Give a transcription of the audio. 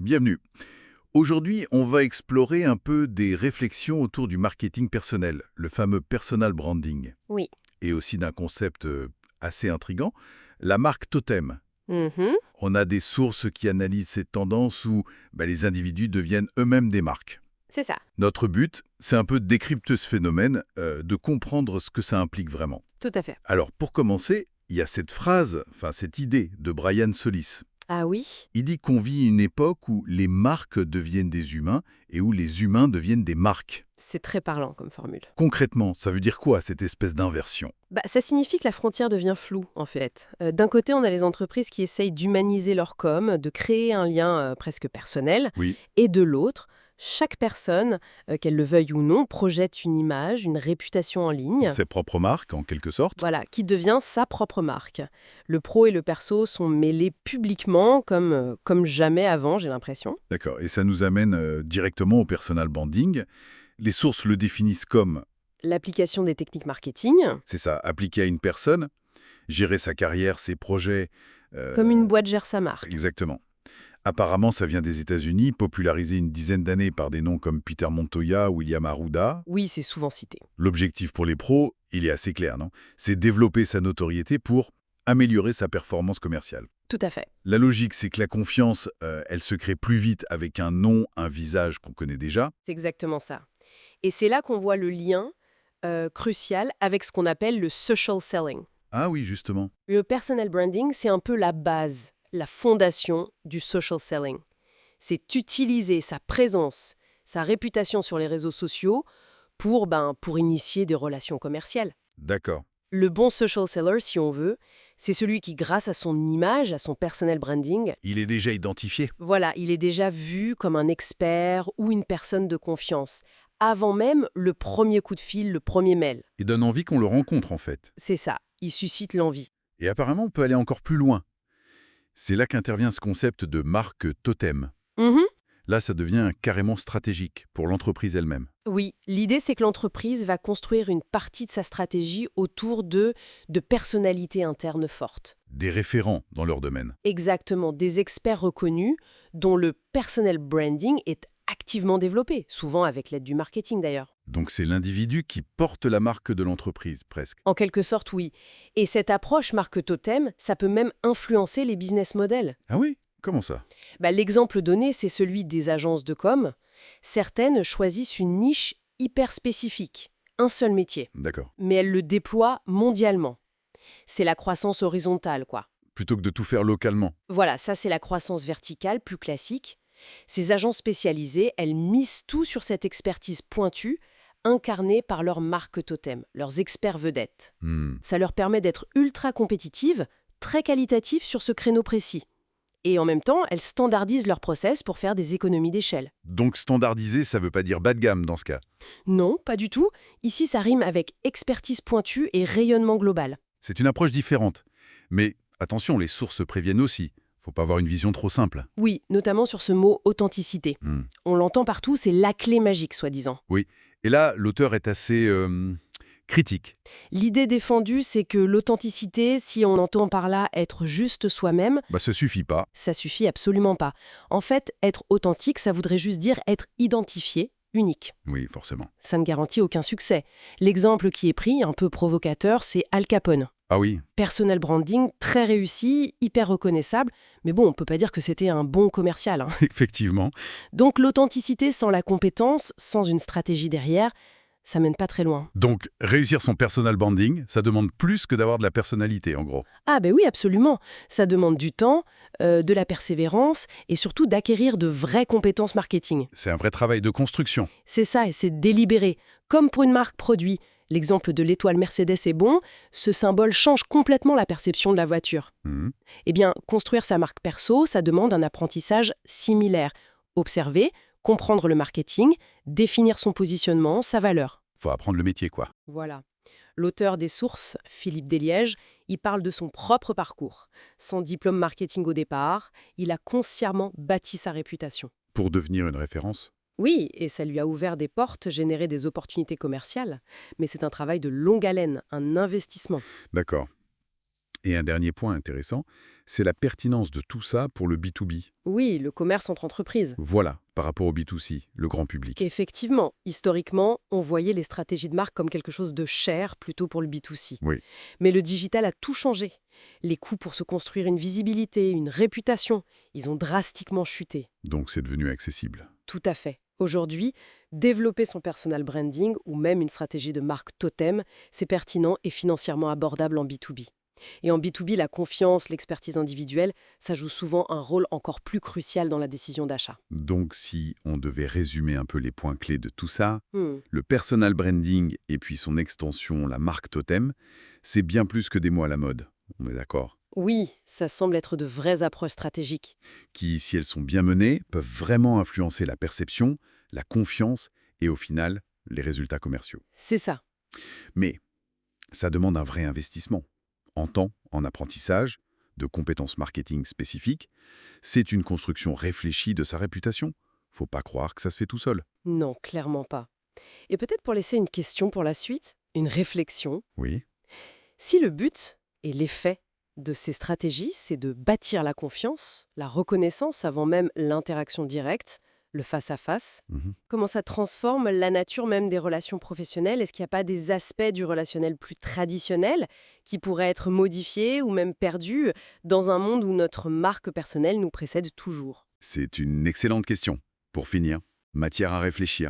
bienvenue. Aujourd'hui, on va explorer un peu des réflexions autour du marketing personnel, le fameux personal branding, Oui. et aussi d'un concept assez intriguant, la marque totem. Mhm. On a des sources qui analysent cette tendance où les individus deviennent eux-mêmes des marques. C'est ça, Notre but, c'est un peu de décrypter ce phénomène, de comprendre ce que ça implique vraiment. tout à fait. Alors, pour commencer, il y a cette phrase, cette idée de Brian Solis. Ah oui? Il dit qu'on vit une époque où les marques deviennent des humains et où les humains deviennent des marques. C'est très parlant comme formule. Concrètement, ça veut dire quoi, cette espèce d'inversion? Ça signifie que la frontière devient floue, en fait. D'un côté, on a les entreprises qui essayent d'humaniser leur com, de créer un lien presque personnel, Oui, et de l'autre, chaque personne, qu'elle le veuille ou non, projette une image, une réputation en ligne, ses propres marques, en quelque sorte. voilà, qui devient sa propre marque. Le pro et le perso sont mêlés publiquement comme jamais avant, j'ai l'impression. D'accord, et ça nous amène directement au personal branding. Les sources le définissent comme, L'application des techniques marketing, c'est ça, appliqué à une personne, gérer sa carrière, ses projets. comme une boîte gère sa marque. Exactement. Apparemment, ça vient des États-Unis, popularisé une dizaine d'années par des noms comme Peter Montoya, William Arruda. Oui, c'est souvent cité. L'objectif pour les pros, il est assez clair, non? C'est développer sa notoriété pour améliorer sa performance commerciale. Tout à fait. La logique, c'est que la confiance, elle se crée plus vite avec un nom, un visage qu'on connaît déjà. C'est exactement ça. Et c'est là qu'on voit le lien crucial avec ce qu'on appelle le social selling. Ah oui, justement. Le personal branding, c'est un peu la base, la fondation du social selling. C'est utiliser sa présence, sa réputation sur les réseaux sociaux pour initier des relations commerciales. D'accord. Le bon social seller, si on veut, c'est celui qui, grâce à son image, à son personal branding, Il est déjà identifié. voilà, il est déjà vu comme un expert ou une personne de confiance, avant même le premier coup de fil, le premier mail. Il donne envie qu'on le rencontre, en fait. C'est ça, il suscite l'envie. Et apparemment, on peut aller encore plus loin. C'est là qu'intervient ce concept de marque totem. Mhm. Là, ça devient carrément stratégique pour l'entreprise elle-même. Oui, l'idée c'est que l'entreprise va construire une partie de sa stratégie autour de personnalités internes fortes. Des référents dans leur domaine. Exactement, des experts reconnus dont le personal branding est activement développé, souvent avec l'aide du marketing d'ailleurs. Donc c'est l'individu qui porte la marque de l'entreprise, presque. En quelque sorte, oui. Et cette approche marque totem, ça peut même influencer les business models. Ah oui? Comment ça? L'exemple donné, c'est celui des agences de com. Certaines choisissent une niche hyper spécifique, un seul métier, D'accord. mais elles le déploient mondialement. C'est la croissance horizontale, quoi. Plutôt que de tout faire localement. Voilà, ça c'est la croissance verticale, plus classique. Ces agences spécialisées, elles misent tout sur cette expertise pointue, incarnée par leurs marques totem, leurs experts vedettes. Hmm. Ça leur permet d'être ultra compétitives, très qualitatives sur ce créneau précis. Et en même temps, elles standardisent leur process pour faire des économies d'échelle. Donc standardiser, ça veut pas dire bas de gamme dans ce cas. Non, pas du tout. Ici, ça rime avec expertise pointue et rayonnement global. C'est une approche différente. Mais attention, les sources préviennent aussi. Faut pas avoir une vision trop simple. Oui, notamment sur ce mot authenticité. Hmm. On l'entend partout, c'est la clé magique, soi-disant. Oui. Et là, l'auteur est assez critique. L'idée défendue, c'est que l'authenticité, si on entend par là être juste soi-même, Ça suffit pas. ça suffit absolument pas. En fait, être authentique, ça voudrait juste dire être identifié, unique. Oui, forcément. Ça ne garantit aucun succès. L'exemple qui est pris, un peu provocateur, c'est Al Capone. Ah oui. Personal branding, très réussi, hyper reconnaissable, mais bon, on peut pas dire que c'était un bon commercial. Effectivement. Donc l'authenticité sans la compétence, sans une stratégie derrière, ça mène pas très loin. Donc, réussir son personal branding, ça demande plus que d'avoir de la personnalité, en gros. Ah oui, absolument. Ça demande du temps, de la persévérance et surtout d'acquérir de vraies compétences marketing. C'est un vrai travail de construction. C'est ça, et c'est délibéré. Comme pour une marque produit, l'exemple de l'étoile Mercedes est bon, ce symbole change complètement la perception de la voiture. Mhm. Eh bien, construire sa marque perso, ça demande un apprentissage similaire. Observer, comprendre le marketing, définir son positionnement, sa valeur. Faut apprendre le métier, quoi. Voilà. L'auteur des sources, Philippe Deslièges, il parle de son propre parcours. Sans diplôme marketing au départ, il a consciemment bâti sa réputation. Pour devenir une référence. Oui, et ça lui a ouvert des portes, généré des opportunités commerciales. Mais c'est un travail de longue haleine, un investissement. D'accord. Et un dernier point intéressant, c'est la pertinence de tout ça pour le B2B. Oui, le commerce entre entreprises. Voilà, par rapport au B2C, le grand public. Effectivement, historiquement, on voyait les stratégies de marque comme quelque chose de cher plutôt pour le B2C. Oui, Mais le digital a tout changé. Les coûts pour se construire une visibilité, une réputation, ils ont drastiquement chuté. donc c'est devenu accessible. Tout à fait. Aujourd'hui, développer son personal branding ou même une stratégie de marque totem, c'est pertinent et financièrement abordable en B2B. Et en B2B, la confiance, l'expertise individuelle, ça joue souvent un rôle encore plus crucial dans la décision d'achat. Donc si on devait résumer un peu les points clés de tout ça, Hmm. le personal branding et puis son extension, la marque totem, c'est bien plus que des mots à la mode. On est d'accord. Oui, ça semble être de vraies approches stratégiques. Qui, si elles sont bien menées, peuvent vraiment influencer la perception, la confiance et au final, les résultats commerciaux. C'est ça. Mais ça demande un vrai investissement. En temps, en apprentissage, de compétences marketing spécifiques. C'est une construction réfléchie de sa réputation. Faut pas croire que ça se fait tout seul. Non, clairement pas. Et peut-être pour laisser une question pour la suite, une réflexion. Oui. Si le but et l'effet de ces stratégies, c'est de bâtir la confiance, la reconnaissance avant même l'interaction directe, le face-à-face, Mhm. comment ça transforme la nature même des relations professionnelles? Est-ce qu'il n'y a pas des aspects du relationnel plus traditionnel qui pourraient être modifiés ou même perdus dans un monde où notre marque personnelle nous précède toujours? C'est une excellente question. Pour finir, matière à réfléchir.